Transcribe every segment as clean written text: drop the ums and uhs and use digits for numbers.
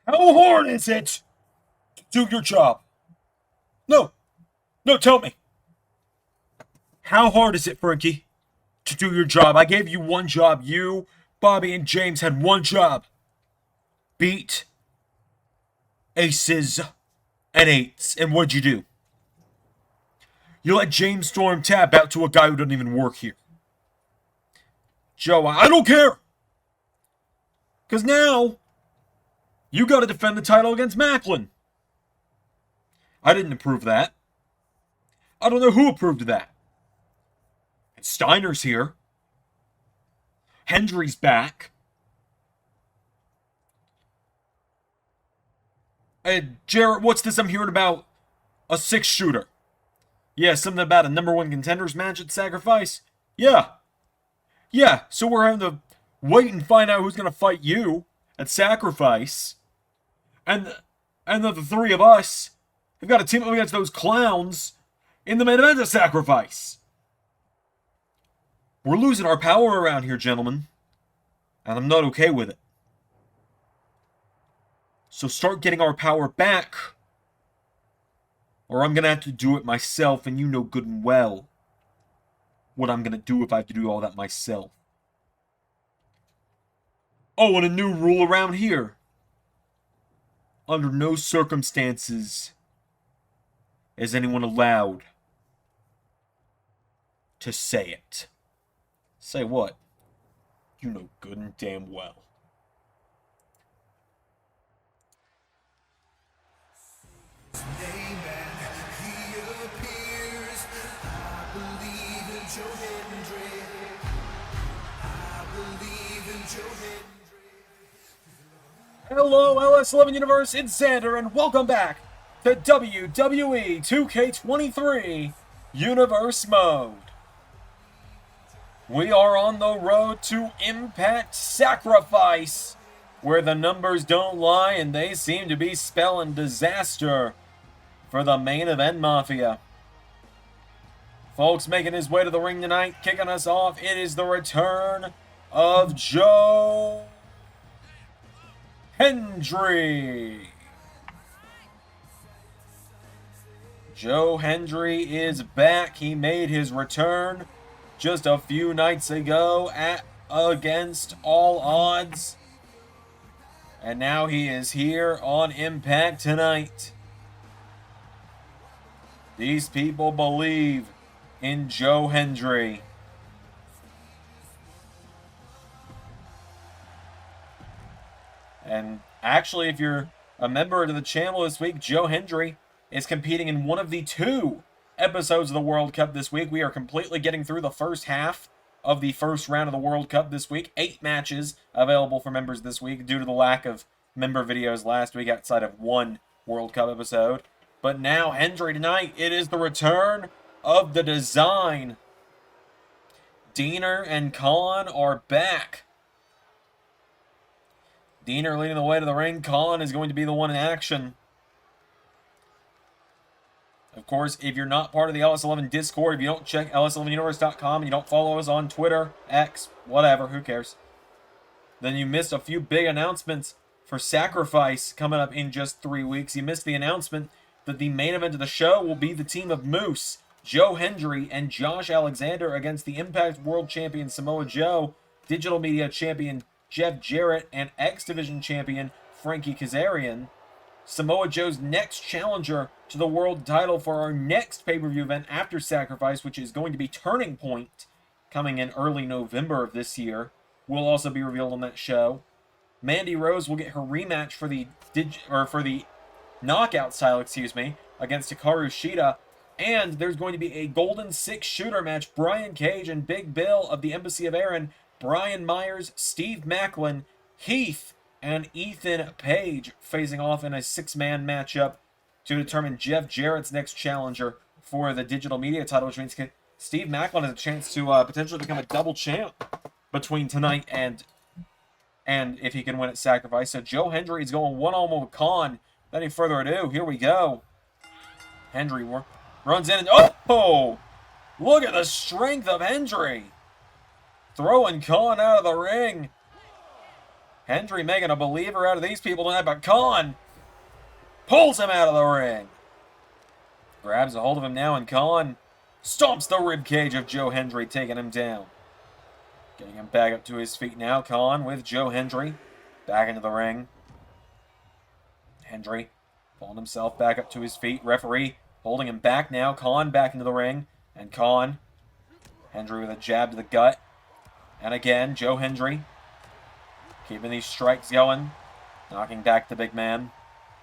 How hard is it to do your job? No. No, tell me. How hard is it, Frankie, to do your job? I gave you one job. You, Bobby, and James had one job. Beat aces and eights. And what'd you do? You let James Storm tap out to a guy who doesn't even work here. Joe, I don't care. Because now, you got to defend the title against Macklin. I didn't approve that. I don't know who approved that. And Steiner's here. Hendry's back. Jarrett, what's this I'm hearing about? A 6-shooter. Yeah, something about a #1 contenders match at Sacrifice. Yeah. Yeah, so we're having to wait and find out who's going to fight you at Sacrifice. And the three of us have got to team up against those clowns in the main event of Sacrifice. We're losing our power around here, gentlemen. And I'm not okay with it. So start getting our power back, or I'm going to have to do it myself, and you know good and well what I'm going to do if I have to do all that myself. Oh, and a new rule around here. Under no circumstances is anyone allowed to say it. Say what? You know good and damn well. Hello, LS11 Universe, it's Xander, and welcome back to WWE 2K23 Universe Mode. We are on the road to Impact Sacrifice, where the numbers don't lie and they seem to be spelling disaster for the main event Mafia. Folks, making his way to the ring tonight, kicking us off, it is the return of Joe Hendry. Joe Hendry is back. He made his return just a few nights ago at Against All Odds. And now he is here on Impact tonight. These people believe in Joe Hendry. And actually, if you're a member of the channel this week, Joe Hendry is competing in one of the 2 episodes of the World Cup this week. We are completely getting through the first half of the first round of the World Cup this week. 8 matches available for members this week due to the lack of member videos last week outside of 1 World Cup episode. But now, Hendry tonight, it is the return of the design. Steiner and Kon are back. Steiner leading the way to the ring. Kon is going to be the one in action. Of course, if you're not part of the LS11 Discord, if you don't check ls11universe.com, and you don't follow us on Twitter, X, whatever, who cares, then you missed a few big announcements for Sacrifice coming up in just 3 weeks. You missed the announcement that the main event of the show will be the team of Moose, Joe Hendry, and Josh Alexander against the Impact World Champion Samoa Joe, Digital Media Champion Jeff Jarrett, and X Division Champion Frankie Kazarian. Samoa Joe's next challenger to the world title for our next pay-per-view event after Sacrifice, which is going to be Turning Point, coming in early November of this year, will also be revealed on that show. Mandy Rose will get her rematch for the knockout style, against Hikaru Shida. And there's going to be a Golden 6-shooter match. Brian Cage and Big Bill of the Embassy of Erin, Brian Myers, Steve Macklin, Heath, and Ethan Page facing off in a 6-man matchup to determine Jeff Jarrett's next challenger for the digital media title, which means Steve Macklin has a chance to potentially become a double champ between tonight and if he can win at Sacrifice. So Joe Hendry is going one-on-one with Kon. Without any further ado, here we go. Hendry runs in and oh! Look at the strength of Hendry. Throwing Kon out of the ring. Hendry making a believer out of these people tonight, but Kon pulls him out of the ring. Grabs a hold of him now, and Kon stomps the ribcage of Joe Hendry, taking him down. Getting him back up to his feet now. Kon with Joe Hendry back into the ring. Hendry pulling himself back up to his feet. Referee holding him back now. Kon back into the ring. And Kon. Hendry with a jab to the gut. And again, Joe Hendry keeping these strikes going. Knocking back the big man.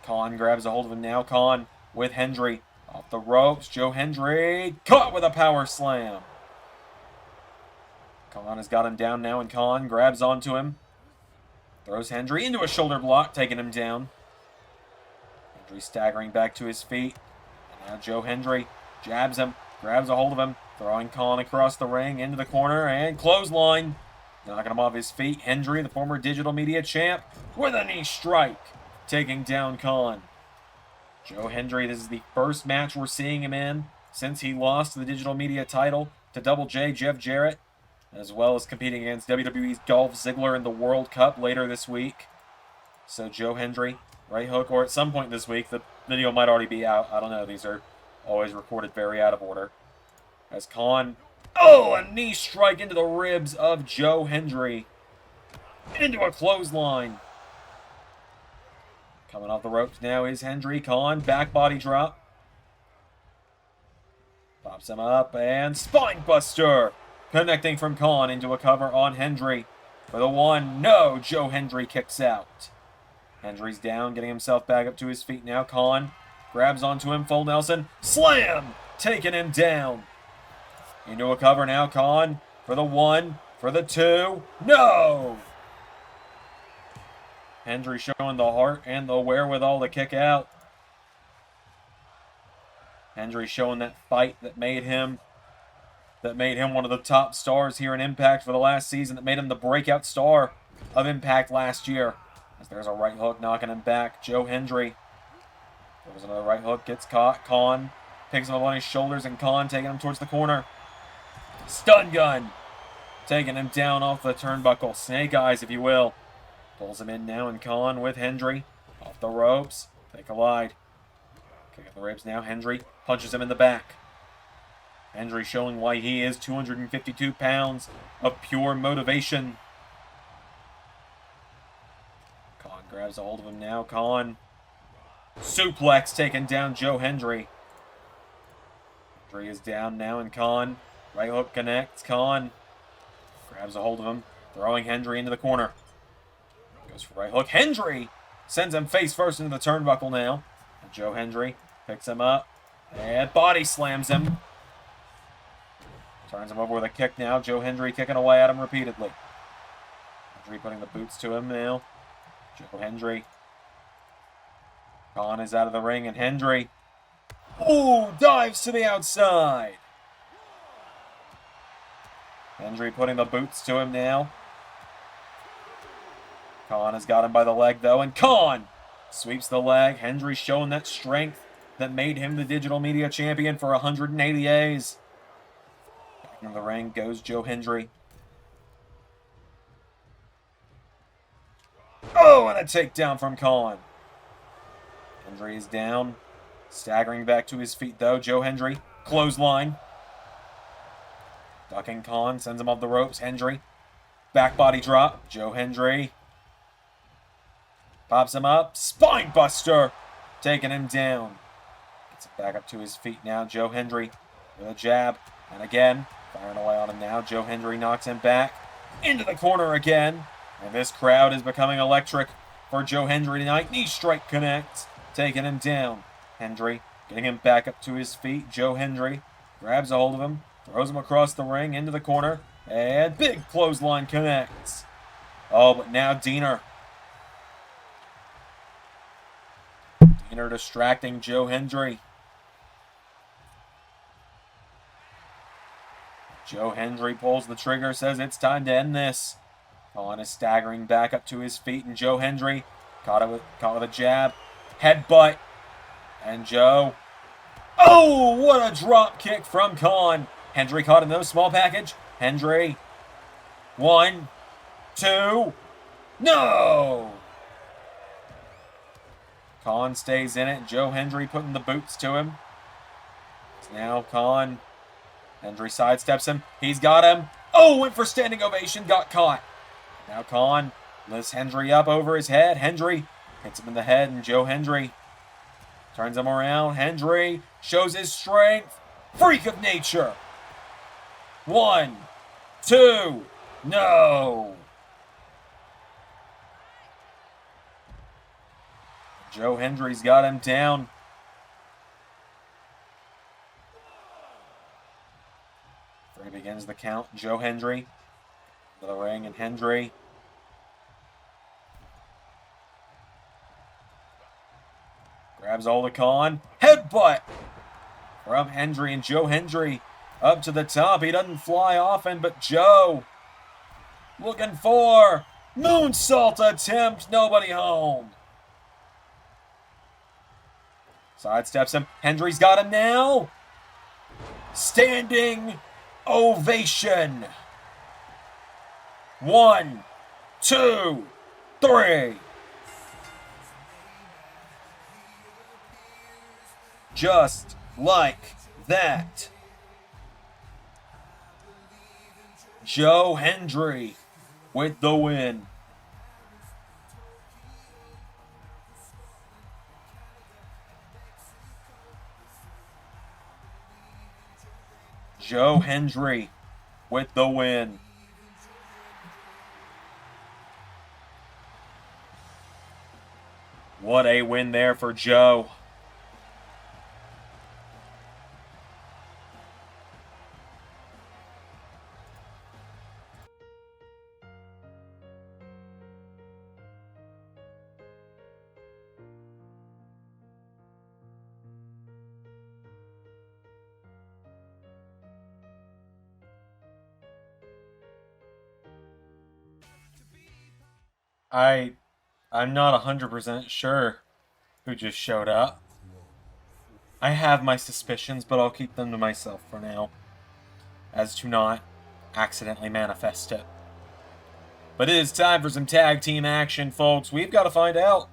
Kon grabs a hold of him now. Kon with Hendry. Off the ropes. Joe Hendry caught with a power slam. Kon has got him down now, and Kon grabs onto him. Throws Hendry into a shoulder block, taking him down. Hendry staggering back to his feet. And now Joe Hendry jabs him, grabs a hold of him, throwing Kon across the ring into the corner, and clothesline. Knocking him off his feet. Hendry, the former digital media champ, with a knee strike, taking down Kon. Joe Hendry, this is the first match we're seeing him in since he lost the digital media title to Double J, Jeff Jarrett, as well as competing against WWE's Dolph Ziggler in the World Cup later this week. So Joe Hendry, right hook, or at some point this week, the video might already be out. I don't know. These are always recorded very out of order. As Kon, a knee strike into the ribs of Joe Hendry. Into a clothesline. Coming off the ropes now is Hendry. Kon, back body drop. Pops him up, and spine buster. Connecting from Kon into a cover on Hendry. For the one, no, Joe Hendry kicks out. Hendry's down, getting himself back up to his feet now. Kon grabs onto him, full Nelson. Slam! Taking him down. Into a cover now, Kon. For the one, for the two, no! Hendry showing the heart and the wherewithal to kick out. Hendry showing that fight that made him one of the top stars here in Impact for the last season, that made him the breakout star of Impact last year. As there's a right hook knocking him back. Joe Hendry. There was another right hook, gets caught. Kon picks him up on his shoulders, and Kon taking him towards the corner. Stun gun. Taking him down off the turnbuckle. Snake eyes, if you will. Pulls him in now, and Kon with Hendry. Off the ropes. They collide. Kick at the ribs now. Hendry punches him in the back. Hendry showing why he is 252 pounds of pure motivation. Kon grabs a hold of him now. Kon suplex taking down Joe Hendry. Hendry is down now, and Kon right hook connects. Kon grabs a hold of him, throwing Hendry into the corner. Goes for right hook. Hendry sends him face first into the turnbuckle now. And Joe Hendry picks him up and body slams him. Turns him over with a kick now. Joe Hendry kicking away at him repeatedly. Hendry putting the boots to him now. Joe Hendry. Kon is out of the ring, and Hendry dives to the outside. Hendry putting the boots to him now. Kon has got him by the leg, though, and Kon sweeps the leg. Hendry showing that strength that made him the digital media champion for 180 days. Back into the ring goes Joe Hendry. And a takedown from Kon. Hendry is down. Staggering back to his feet, though. Joe Hendry, clothesline. Ducking Kon, sends him off the ropes. Hendry, back body drop. Joe Hendry pops him up. Spine buster, taking him down. Gets him back up to his feet now. Joe Hendry with a jab. And again, firing away on him now. Joe Hendry knocks him back into the corner again. And this crowd is becoming electric for Joe Hendry tonight. Knee strike connects, taking him down. Hendry getting him back up to his feet. Joe Hendry grabs a hold of him, throws him across the ring into the corner, and big clothesline connects. But now Steiner distracting Joe Hendry. Joe Hendry pulls the trigger, says it's time to end this. Kon is staggering back up to his feet, and Joe Hendry caught with a jab, headbutt, and Joe. What a drop kick from Kon. Hendry caught in no small package. Hendry, 1, 2, No! Kon stays in it. Joe Hendry putting the boots to him. Now Kon. Hendry sidesteps him. He's got him. Oh, went for standing ovation. Got caught. Now Kon lifts Hendry up over his head. Hendry hits him in the head, and Joe Hendry turns him around. Hendry shows his strength. Freak of nature. 1, 2. No. Joe Hendry's got him down. He begins the count. Joe Hendry to the ring, and Hendry grabs all the Kon. Headbutt from Hendry, and Joe Hendry up to the top. He doesn't fly often, but Joe looking for moonsault attempt. Nobody home. Sidesteps him. Hendry's got him now. Standing ovation. 1, 2, 3. Just like that. Joe Hendry with the win. Joe Hendry with the win. What a win there for Joe. I'm not 100% sure who just showed up. I have my suspicions, but I'll keep them to myself for now, as to not accidentally manifest it. But it is time for some tag team action, folks. We've got to find out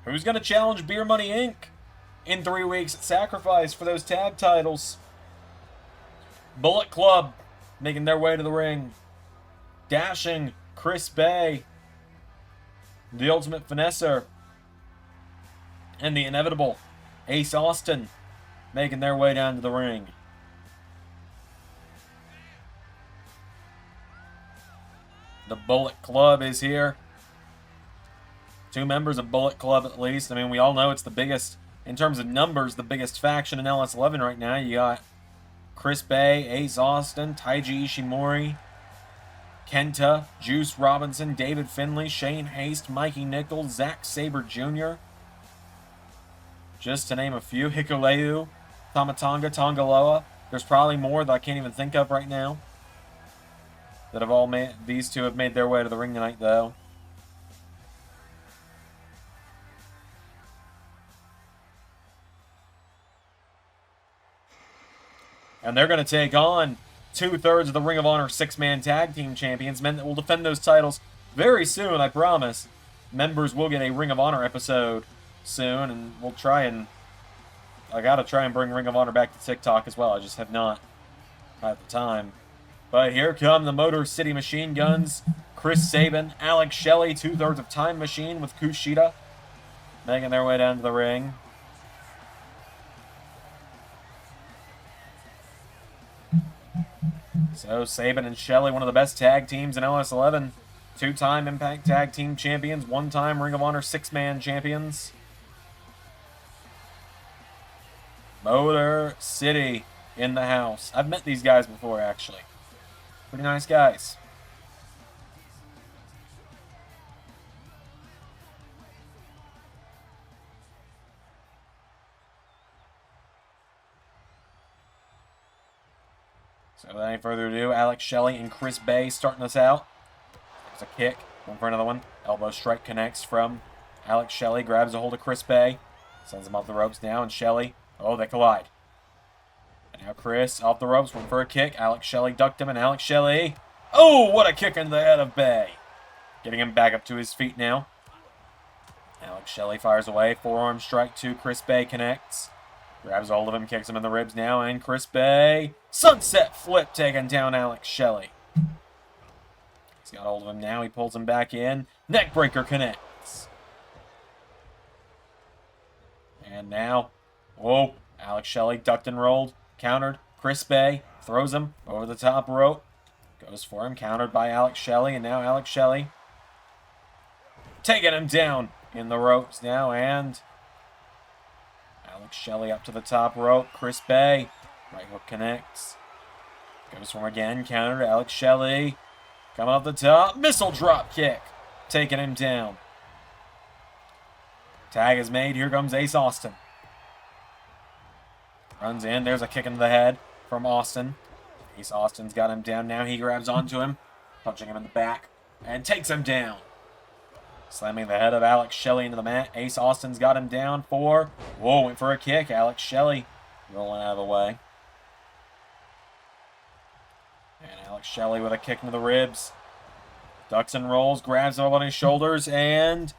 who's going to challenge Beer Money Inc. in 3 weeks at Sacrifice for those tag titles. Bullet Club making their way to the ring. Dashing Chris Bay, the Ultimate Finesser, and the inevitable Ace Austin making their way down to the ring. The Bullet Club is here. 2 members of Bullet Club at least. I mean, we all know it's the biggest, in terms of numbers, the biggest faction in LS11 right now. You got Chris Bay, Ace Austin, Taiji Ishimori, Kenta, Juice Robinson, David Finlay, Shane Haste, Mikey Nichols, Zack Sabre Jr., just to name a few. Hikuleu, Tamatanga, Tongaloa. There's probably more that I can't even think of right now that have all made, these two have made their way to the ring tonight, though. And they're going to take on 2/3 of the Ring of Honor 6-man tag team champions, men that will defend those titles very soon, I promise. Members will get a Ring of Honor episode soon, and we'll try and... I gotta try and bring Ring of Honor back to TikTok as well. I just have not at the time. But here come the Motor City Machine Guns. Chris Sabin, Alex Shelley, 2/3 of Time Machine with Kushida making their way down to the ring. So Sabin and Shelley, one of the best tag teams in LS11. 2-time Impact Tag Team Champions, 1-time Ring of Honor 6-man champions. Motor City in the house. I've met these guys before, actually. Pretty nice guys. So without any further ado, Alex Shelley and Chris Bay starting us out. There's a kick, one for another one. Elbow strike connects from Alex Shelley, grabs a hold of Chris Bay, sends him off the ropes now, and Shelley, oh, they collide. And now Chris off the ropes, went for a kick. Alex Shelley ducked him, and Alex Shelley, oh, what a kick into the head of Bay. Getting him back up to his feet now. Alex Shelley fires away. Forearm strike to Chris Bay, connects. Grabs hold of him, kicks him in the ribs now, and Chris Bay. Sunset flip, taking down Alex Shelley. He's got hold of him now. He pulls him back in. Neckbreaker connects. And now, whoa, Alex Shelley ducked and rolled. Countered. Chris Bay throws him over the top rope. Goes for him, countered by Alex Shelley, and now Alex Shelley taking him down in the ropes now, and Alex Shelley up to the top rope. Chris Bay, right hook connects. Goes for him again, countered. Alex Shelley coming up the top. Missile drop kick, taking him down. Tag is made. Here comes Ace Austin. Runs in. There's a kick into the head from Austin. Ace Austin's got him down now. He grabs onto him, punching him in the back, and takes him down. Slamming the head of Alex Shelley into the mat. Ace Austin's got him down for... Whoa, went for a kick. Alex Shelley rolling out of the way. And Alex Shelley with a kick into the ribs. Ducks and rolls, grabs him up on his shoulders, and...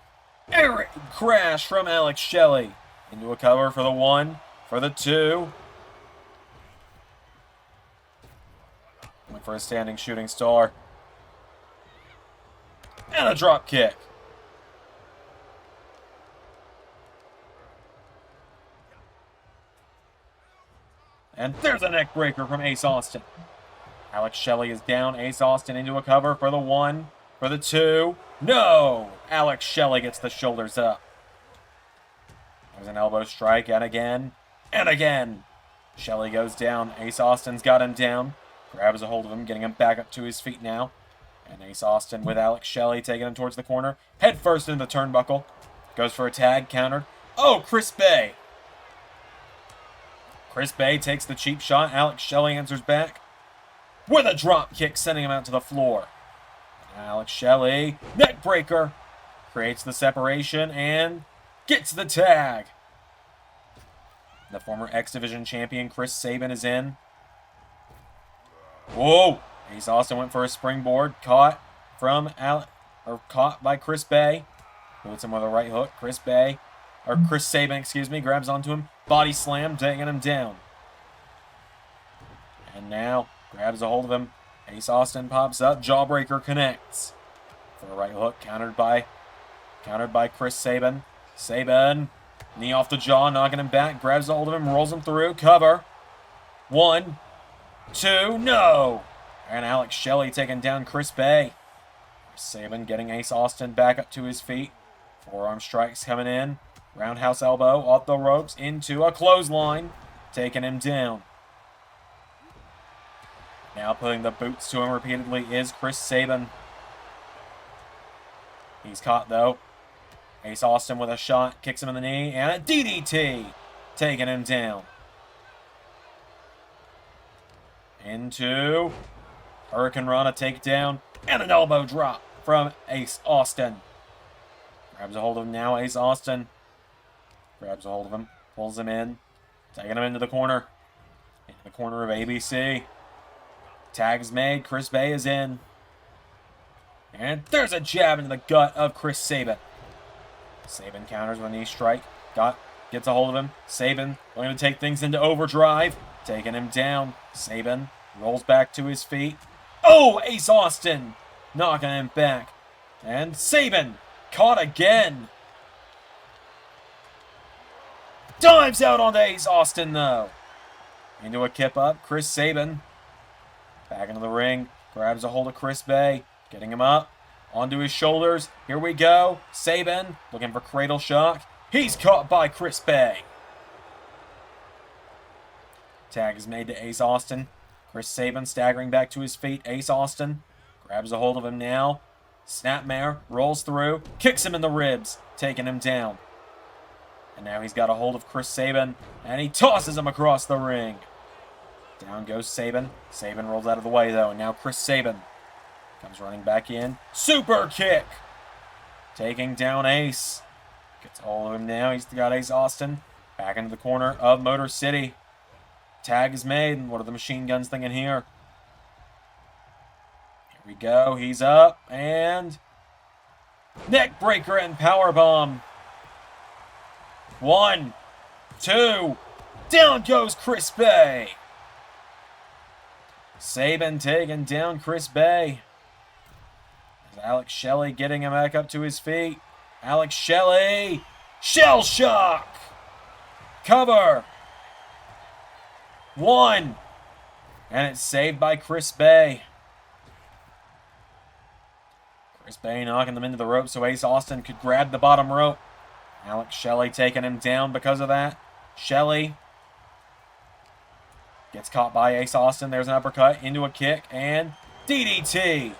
Eric crash from Alex Shelley. Into a cover for the 1, for the 2. Went for a standing shooting star. And a drop kick. And there's a neck breaker from Ace Austin. Alex Shelley is down. Ace Austin into a cover for the 1, for the 2. No! Alex Shelley gets the shoulders up. There's an elbow strike, and again, and again. Shelley goes down. Ace Austin's got him down. Grabs a hold of him, getting him back up to his feet now. And Ace Austin with Alex Shelley taking him towards the corner. Head first into the turnbuckle. Goes for a tag, countered. Oh, Chris Bay. Chris Bay takes the cheap shot. Alex Shelley answers back with a drop kick, sending him out to the floor. Alex Shelley, neck breaker, creates the separation and gets the tag. The former X Division champion Chris Sabin is in. Whoa! Ace Austin went for a springboard, caught by Chris Bay. Puts him with a right hook. Chris Sabin, excuse me, grabs onto him. Body slam, taking him down. And now grabs a hold of him. Ace Austin pops up. Jawbreaker connects. For a right hook, countered by Chris Sabin. Sabin, knee off the jaw, knocking him back. Grabs a hold of him, rolls him through. Cover. 1, 2, no! And Alex Shelley taking down Chris Bay. Sabin getting Ace Austin back up to his feet. Forearm strikes coming in. Roundhouse elbow off the ropes into a clothesline. Taking him down. Now putting the boots to him repeatedly is Chris Sabin. He's caught though. Ace Austin with a shot. Kicks him in the knee. And a DDT. Taking him down. Into Hurricane Rana takedown. And an elbow drop from Ace Austin. Grabs a hold of him now. Ace Austin grabs a hold of him. Pulls him in. Taking him into the corner. Into the corner of ABC. Tag's made. Chris Bay is in. And there's a jab into the gut of Chris Sabin. Sabin counters with a knee strike. Gets a hold of him. Sabin going to take things into overdrive. Taking him down. Sabin rolls back to his feet. Oh, Ace Austin knocking him back. And Sabin caught again. Dives out onto Ace Austin though. Into a kip up. Chris Sabin back into the ring. Grabs a hold of Chris Bay. Getting him up. Onto his shoulders. Here we go. Sabin looking for cradle shock. He's caught by Chris Bay. Tag is made to Ace Austin. Chris Sabin staggering back to his feet. Ace Austin grabs a hold of him now. Snapmare rolls through. Kicks him in the ribs. Taking him down. And now he's got a hold of Chris Sabin. And he tosses him across the ring. Down goes Sabin. Sabin rolls out of the way though. And now Chris Sabin comes running back in. Super kick. Taking down Ace. Gets a hold of him now. He's got Ace Austin back into the corner of Motor City. Tag is made. And what are the machine guns thinking here? Here we go. He's up. And Neck breaker and power bomb. 1, 2. Down goes Chris Bay. Sabin taking down Chris Bay. Alex Shelley getting him back up to his feet. Alex Shelley. Shell shock. Cover. 1. And it's saved by Chris Bay. Chris Bay knocking them into the rope so Ace Austin could grab the bottom rope. Alex Shelley taking him down because of that. Shelley gets caught by Ace Austin. There's an uppercut into a kick and DDT.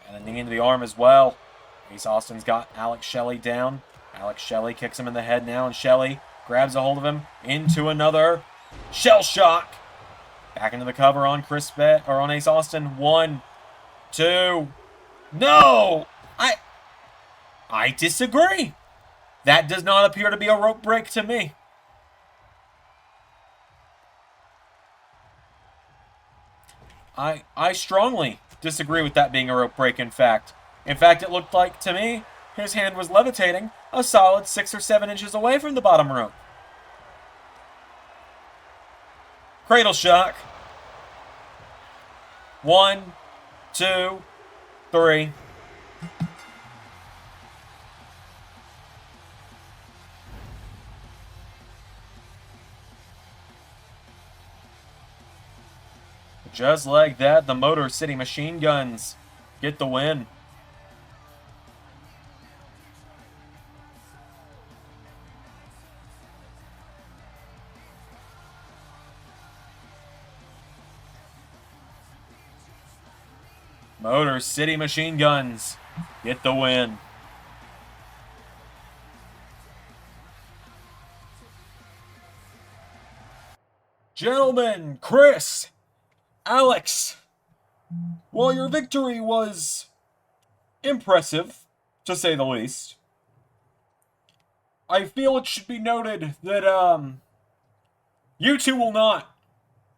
And a knee into the arm as well. Ace Austin's got Alex Shelley down. Alex Shelley kicks him in the head now, and Shelley grabs a hold of him into another shell shock. Back into the cover on Chris Bay, or on Ace Austin. 1, 2. No! I disagree. That does not appear to be a rope break to me. I strongly disagree with that being a rope break, in fact. In fact, it looked like, to me, his hand was levitating a solid 6 or 7 inches away from the bottom rope. Cradle shock. 1, 2, 3. Just like that, the Motor City Machine Guns get the win. Motor City Machine Guns get the win. Gentlemen, Chris, Alex, while your victory was impressive, to say the least, I feel it should be noted that you two will not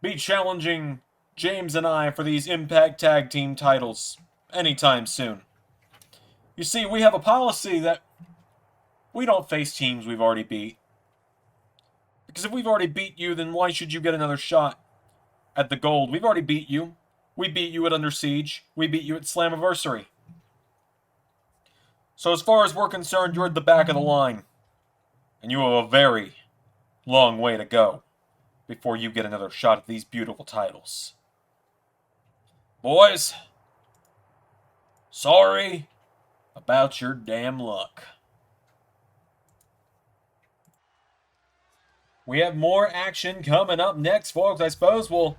be challenging James and I for these Impact Tag Team titles anytime soon. You see, we have a policy that we don't face teams we've already beat. Because if we've already beat you, then why should you get another shot at the gold? We've already beat you. We beat you at Under Siege. We beat you at Slammiversary. So as far as we're concerned, you're at the back of the line. And you have a very long way to go before you get another shot at these beautiful titles. Boys, sorry about your damn luck. We have more action coming up next, folks. I suppose we'll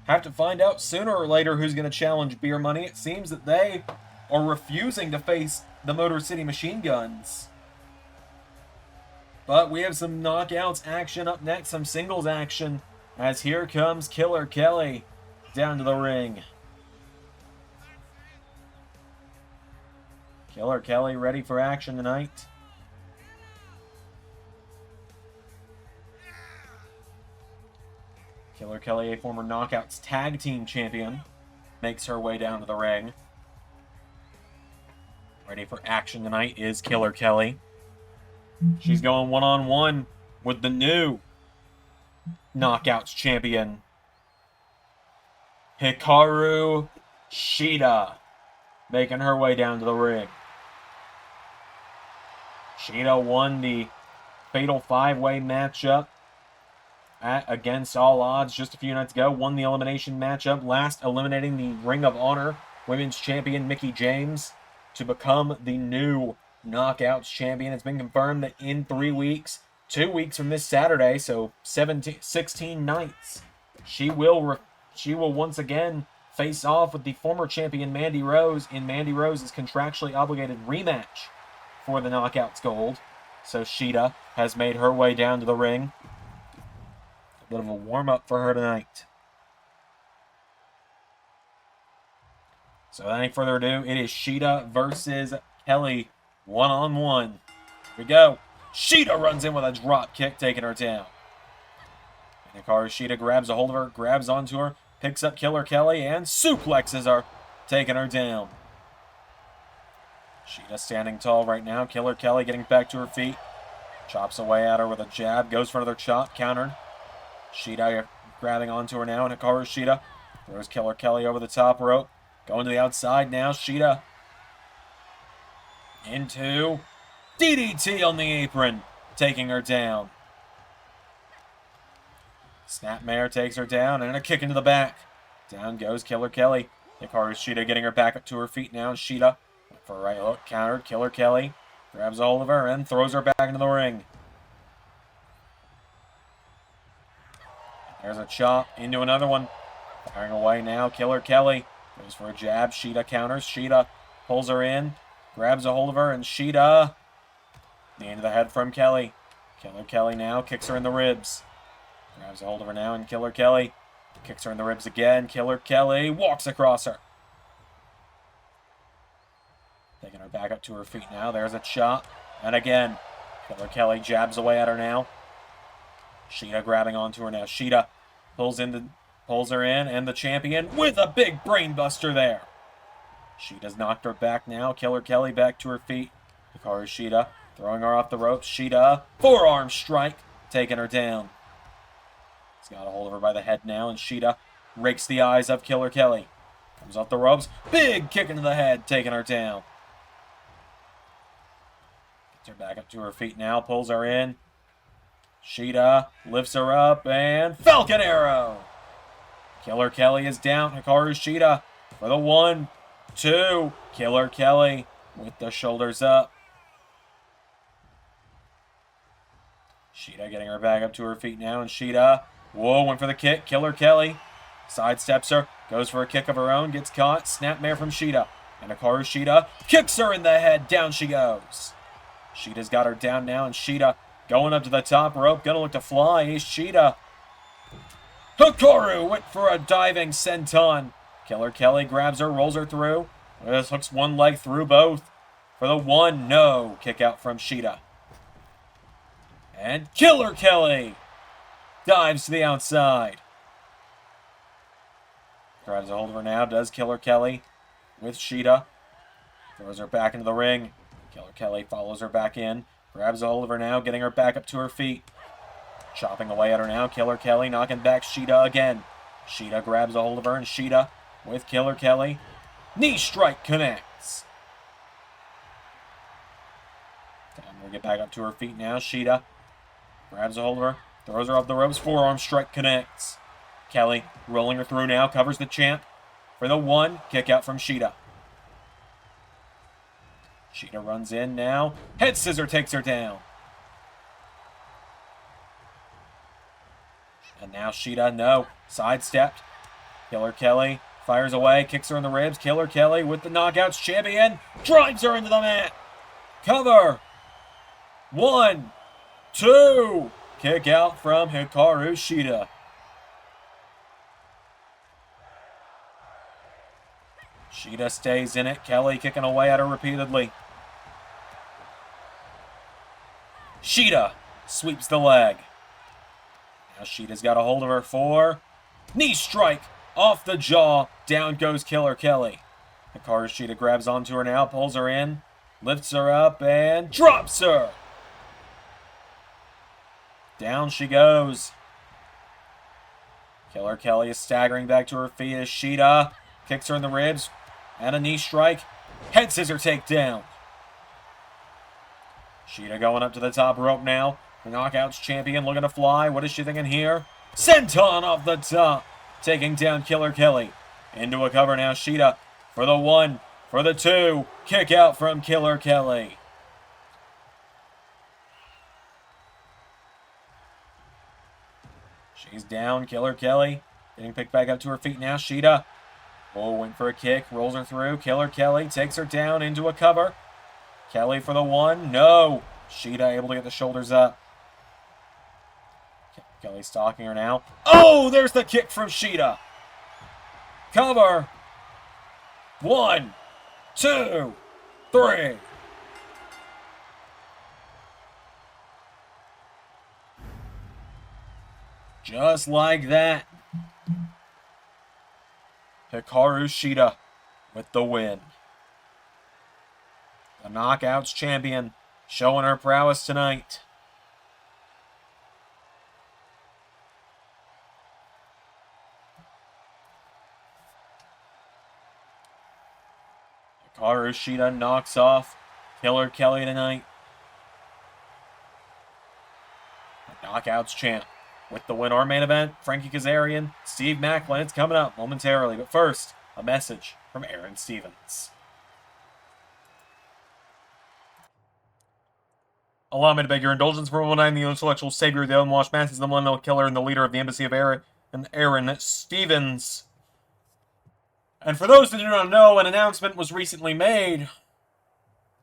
have to find out sooner or later who's going to challenge Beer Money. It seems that they are refusing to face the Motor City Machine Guns. But we have some knockouts action up next, some singles action, as here comes Killer Kelly down to the ring. Killer Kelly ready for action tonight. Killer Kelly, a former Knockouts Tag Team Champion, makes her way down to the ring. Ready for action tonight is Killer Kelly. She's going one-on-one with the new Knockouts Champion, Hikaru Shida, making her way down to the ring. Shida won the Fatal 5-Way matchup at Against All Odds just a few nights ago. Won the elimination matchup, last eliminating the Ring of Honor Women's Champion Mickie James to become the new Knockouts Champion. It's been confirmed that in 3 weeks, 2 weeks from this Saturday, so 16 nights, she will once again face off with the former champion Mandy Rose in Mandy Rose's contractually obligated rematch for the Knockouts Gold. So Shida has made her way down to the ring. A bit of a warm-up for her tonight. So without any further ado, it is Shida versus Kelly one-on-one. Here we go. Shida runs in with a drop kick, taking her down. And Hikaru Shida grabs a hold of her, grabs onto her, picks up Killer Kelly and suplexes her, taking her down. Shida standing tall right now. Killer Kelly getting back to her feet. Chops away at her with a jab. Goes for another chop. Countered. Shida grabbing onto her now. And Hikaru Shida throws Killer Kelly over the top rope. Going to the outside now. Shida into DDT on the apron. Taking her down. Snapmare takes her down. And a kick into the back. Down goes Killer Kelly. Hikaru Shida getting her back up to her feet now. Shida for a right hook. Countered. Killer Kelly grabs a hold of her and throws her back into the ring. There's a chop into another one. Firing away now. Killer Kelly goes for a jab. Shida counters. Shida pulls her in. Grabs a hold of her. And Shida. Knee into the head from Kelly. Killer Kelly now kicks her in the ribs. Grabs a hold of her now. And Killer Kelly kicks her in the ribs again. Killer Kelly walks across her. Taking her back up to her feet now. There's a chop. And again, Killer Kelly jabs away at her now. Shida grabbing onto her now. Shida pulls her in, and the champion with a big brainbuster there. Shida's knocked her back now. Killer Kelly back to her feet. Hikaru Shida throwing her off the ropes. Shida, forearm strike, taking her down. He's got a hold of her by the head now, and Shida rakes the eyes of Killer Kelly. Comes off the ropes. Big kick into the head, taking her down. Gets her back up to her feet now, pulls her in. Shida lifts her up, and Falcon Arrow! Killer Kelly is down. Hikaru Shida for the 1, 2. Killer Kelly with the shoulders up. Shida getting her back up to her feet now, and Shida, whoa, went for the kick. Killer Kelly sidesteps her, goes for a kick of her own, gets caught. Snapmare from Shida, and Hikaru Shida kicks her in the head. Down she goes. Shida's got her down now, and Shida going up to the top rope, gonna look to fly. Shida. Hikaru went for a diving senton. Killer Kelly grabs her, rolls her through. This hooks one leg through both. For the 1, no. Kick out from Shida. And Killer Kelly dives to the outside. Grabs a hold of her now, does Killer Kelly with Shida. Throws her back into the ring. Killer Kelly follows her back in. Grabs a hold of her now, getting her back up to her feet. Chopping away at her now. Killer Kelly knocking back Shida again. Shida grabs a hold of her, and Shida with Killer Kelly. Knee strike connects. Time to get back up to her feet now. Shida grabs a hold of her, throws her off the ropes. Forearm strike connects. Kelly rolling her through now, covers the champ for the 1. Kick out from Shida. Shida runs in now. Head scissor takes her down. And now Shida, no. Sidestepped. Killer Kelly fires away, kicks her in the ribs. Killer Kelly with the knockouts champion. Drives her into the mat. Cover. 1, 2. Kick out from Hikaru Shida. Shida stays in it. Kelly kicking away at her repeatedly. Shida sweeps the leg. Now Shida's got a hold of her for knee strike off the jaw. Down goes Killer Kelly. Hikaru Shida grabs onto her now, pulls her in, lifts her up, and drops her. Down she goes. Killer Kelly is staggering back to her feet as Shida kicks her in the ribs and a knee strike. Head scissor takedown. Shida going up to the top rope now. The Knockouts champion looking to fly. What is she thinking here? Senton off the top. Taking down Killer Kelly. Into a cover now. Shida for the 1, for the 2. Kick out from Killer Kelly. She's down. Killer Kelly getting picked back up to her feet now. Shida. Oh, went for a kick. Rolls her through. Killer Kelly takes her down into a cover. Kelly for the 1. No. Shida able to get the shoulders up. Kelly stalking her now. Oh, there's the kick from Shida. Cover. 1, 2, 3. Just like that. Hikaru Shida with the win. The Knockouts champion showing her prowess tonight. Hikaru Shida knocks off Killer Kelly tonight. The Knockouts champ with the win. Our main event, Frankie Kazarian, Steve Macklin. It's coming up momentarily. But first, a message from Aaron Stevens. Allow me to beg your indulgence for one. I'm the intellectual savior of the unwashed masses, the millennial killer, and the leader of the Embassy of Aaron Stevens. And for those that do not know, an announcement was recently made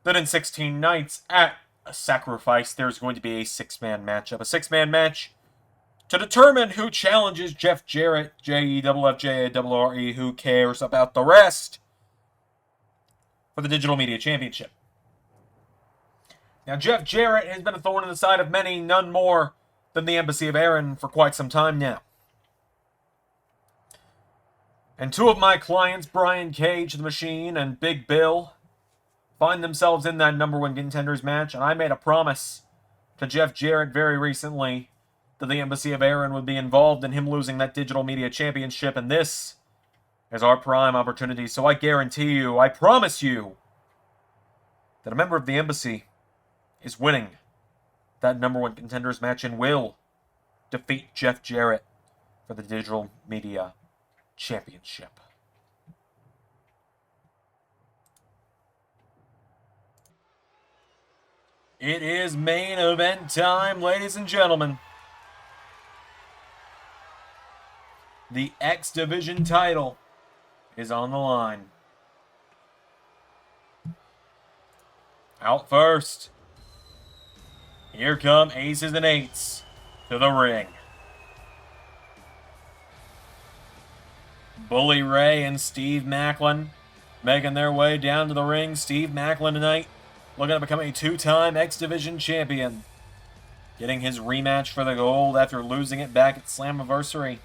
that in 16 nights at a sacrifice, there's going to be a six-man matchup. A six-man match to determine who challenges Jeff Jarrett, Jeff-Jarrett, who cares about the rest, for the Digital Media Championship. Now, Jeff Jarrett has been a thorn in the side of many, none more than the Embassy of Aaron for quite some time now. And two of my clients, Brian Cage, the Machine, and Big Bill, find themselves in that #1 contenders match, and I made a promise to Jeff Jarrett very recently that the Embassy of Aaron would be involved in him losing that Digital Media Championship, and this is our prime opportunity. So I guarantee you, I promise you, that a member of the Embassy is winning that #1 contenders match and will defeat Jeff Jarrett for the Digital Media Championship. It is main event time, ladies and gentlemen. The X Division title is on the line. Out first, here come Aces and Eights to the ring. Bully Ray and Steve Macklin making their way down to the ring. Steve Macklin tonight looking to become a two-time X Division champion, getting his rematch for the gold after losing it back at Slammiversary.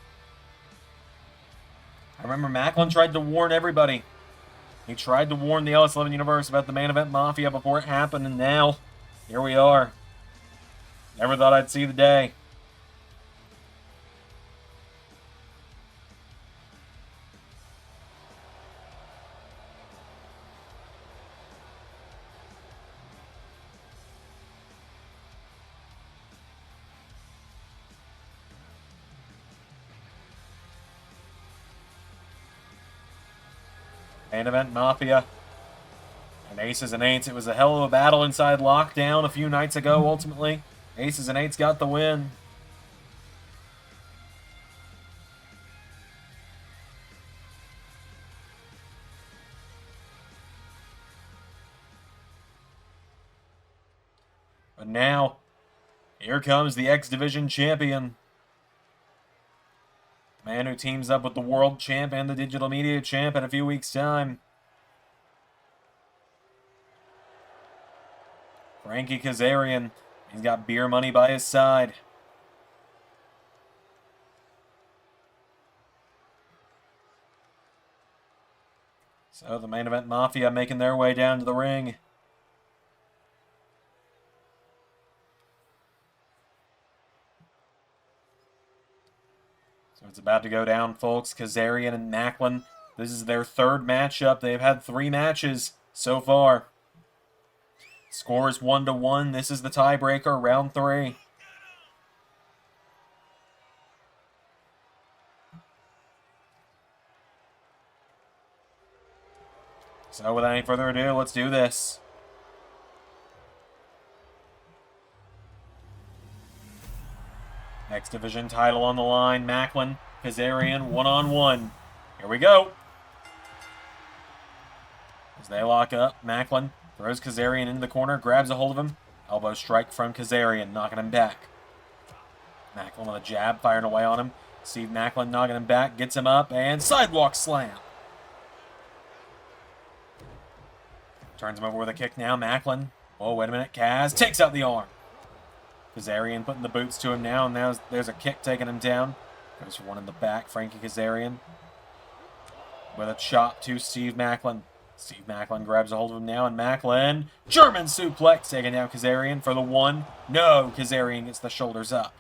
I remember Macklin tried to warn everybody. He tried to warn the LS11 Universe about the Main Event Mafia before it happened, and now, here we are. Never thought I'd see the day. Main Event Mafia and Aces and Eights. It was a hell of a battle inside Lockdown a few nights ago, ultimately. Aces and Eights got the win. But now, here comes the X Division champion. The man who teams up with the World Champ and the Digital Media Champ in a few weeks' time. Frankie Kazarian. He's got beer money by his side. So the Main Event Mafia making their way down to the ring. So it's about to go down, folks. Kazarian and Macklin. This is their third matchup. They've had 3 matches so far. Score is 1-1. This is the tiebreaker, round 3. So without any further ado, let's do this. X Division title on the line. Macklin, Kazarian, one-on-one. Here we go. As they lock up, Macklin throws Kazarian into the corner, grabs a hold of him. Elbow strike from Kazarian, knocking him back. Macklin with a jab, firing away on him. Steve Macklin knocking him back, gets him up, and sidewalk slam. Turns him over with a kick now. Macklin. Oh, wait a minute. Kaz takes out the arm. Kazarian putting the boots to him now, and now there's a kick taking him down. Goes for one in the back. Frankie Kazarian. with a chop to Steve Macklin. Steve Macklin grabs a hold of him now, and Macklin, German suplex, taking down Kazarian for the 1. No, Kazarian gets the shoulders up.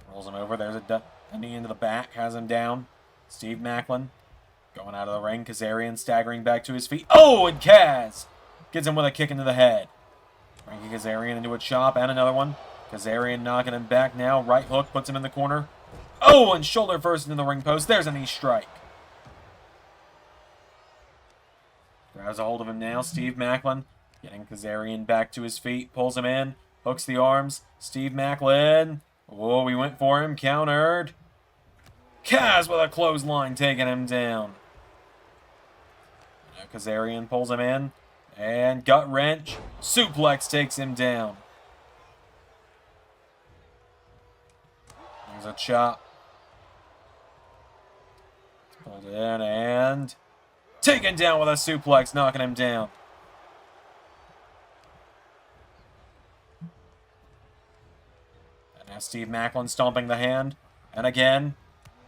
Rolls him over. There's a knee into the back, has him down. Steve Macklin going out of the ring. Kazarian staggering back to his feet. Oh, and Kaz gets him with a kick into the head. Frankie Kazarian into a chop and another one. Kazarian knocking him back now. Right hook puts him in the corner. Oh, and shoulder first into the ring post. There's a knee strike. Grabs a hold of him now. Steve Macklin getting Kazarian back to his feet. Pulls him in. Hooks the arms. Steve Macklin. Oh, we went for him. Countered. Kaz with a clothesline taking him down. Now Kazarian pulls him in. And gut wrench. Suplex takes him down. There's a chop. Pulled in and taken down with a suplex, knocking him down. And now Steve Macklin stomping the hand. And again.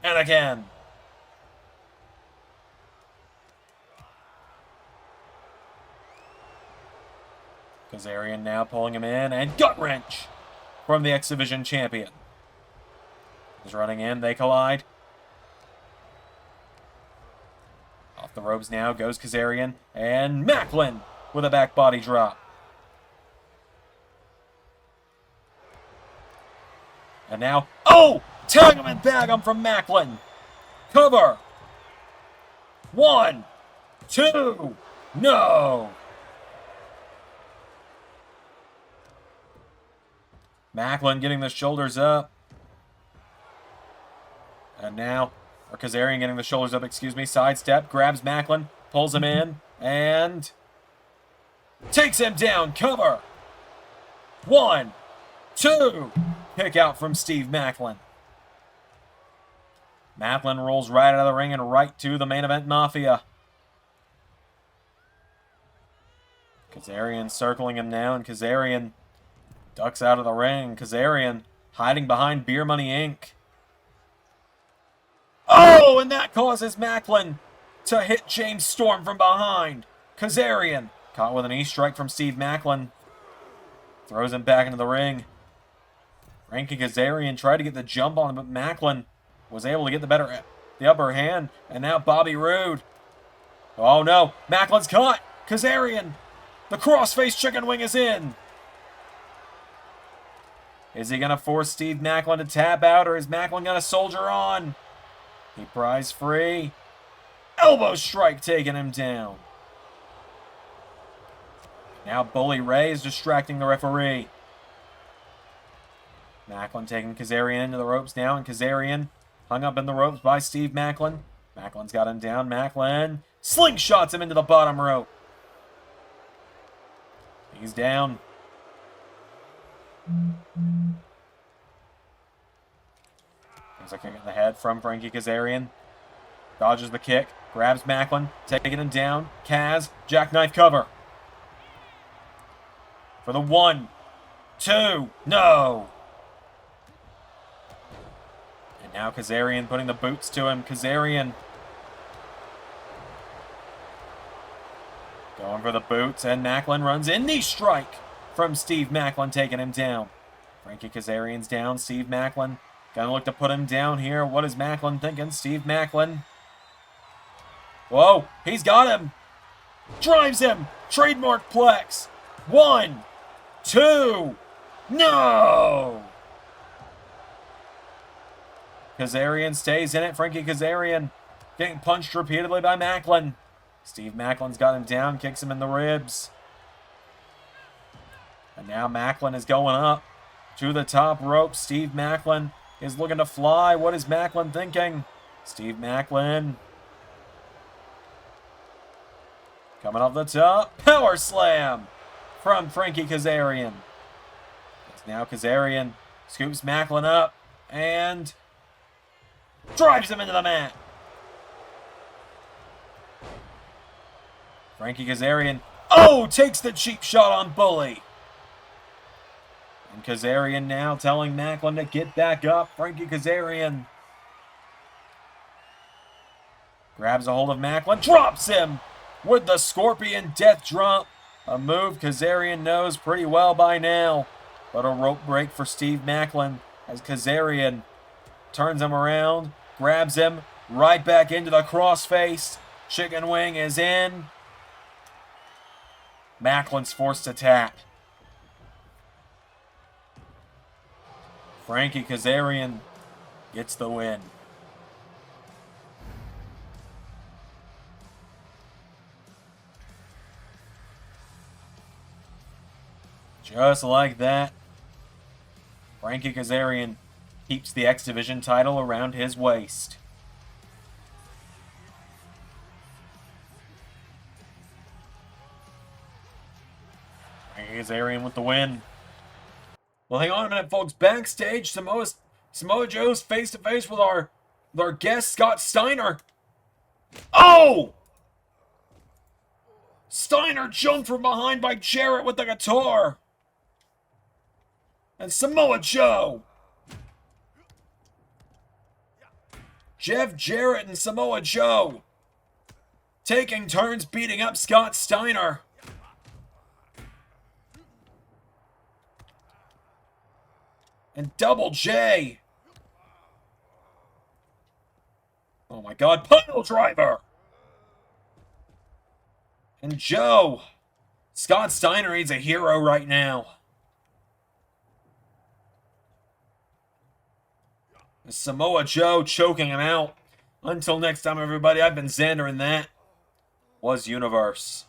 And again. Kazarian now pulling him in. And gut wrench from the X Division champion. He's running in. They collide. Off the ropes now goes Kazarian. And Macklin with a back body drop. And now, oh! Tag him and bag him from Macklin. Cover. 1, 2, no! Macklin getting the shoulders up. And now, or Kazarian getting the shoulders up, excuse me. Sidestep, grabs Macklin, pulls him in, and takes him down. Cover. 1, 2. Kick out from Steve Macklin. Macklin rolls right out of the ring and right to the main event Mafia. Kazarian circling him now, and Kazarian ducks out of the ring. Kazarian hiding behind Beer Money Inc. Oh, and that causes Macklin to hit James Storm from behind. Kazarian caught with an knee strike from Steve Macklin. Throws him back into the ring. Frankie Kazarian tried to get the jump on him, but Macklin was able to get the upper hand. And now Bobby Roode. Oh no, Macklin's caught. Kazarian. The crossface chicken wing is in. Is he going to force Steve Macklin to tap out, or is Macklin going to soldier on? He pries free. Elbow strike taking him down. Now Bully Ray is distracting the referee. Macklin taking Kazarian into the ropes now, and Kazarian hung up in the ropes by Steve Macklin. Macklin's got him down. Macklin slingshots him into the bottom rope. He's down. There's a kick in the head from Frankie Kazarian. Dodges the kick. Grabs Macklin. Taking him down. Kaz. Jackknife cover. For the 1, 2. No. And now Kazarian putting the boots to him. Kazarian going for the boots. And Macklin runs in. Knee strike from Steve Macklin, taking him down. Frankie Kazarian's down. Steve Macklin gonna look to put him down here. What is Macklin thinking? Steve Macklin. Whoa, he's got him. Drives him. Trademark Plex. 1, 2. No! Kazarian stays in it. Frankie Kazarian getting punched repeatedly by Macklin. Steve Macklin's got him down, kicks him in the ribs. And now Macklin is going up to the top rope. Steve Macklin is looking to fly. What is Macklin thinking? Steve Macklin coming off the top. Power slam from Frankie Kazarian. As now Kazarian scoops Macklin up and drives him into the mat. Frankie Kazarian, oh, takes the cheap shot on Bully. And Kazarian now telling Macklin to get back up. Frankie Kazarian Grabs a hold of Macklin, drops him with the Scorpion Death Drop. A move Kazarian knows pretty well by now. But a rope break for Steve Macklin as Kazarian turns him around, grabs him right back into the crossface. Chicken Wing is in. Macklin's forced to tap. Frankie Kazarian gets the win. Just like that, Frankie Kazarian keeps the X Division title around his waist. Frankie Kazarian with the win. Well, hang on a minute, folks. Backstage, Samoa Joe's face-to-face with our guest, Scott Steiner. Oh! Steiner jumped from behind by Jarrett with the guitar. And Samoa Joe. Jeff Jarrett and Samoa Joe taking turns beating up Scott Steiner. And Double J. Oh my God, pile driver. And Joe. Scott Steiner needs a hero right now. Samoa Joe choking him out. Until next time, everybody, I've been Xander, and that was Universe.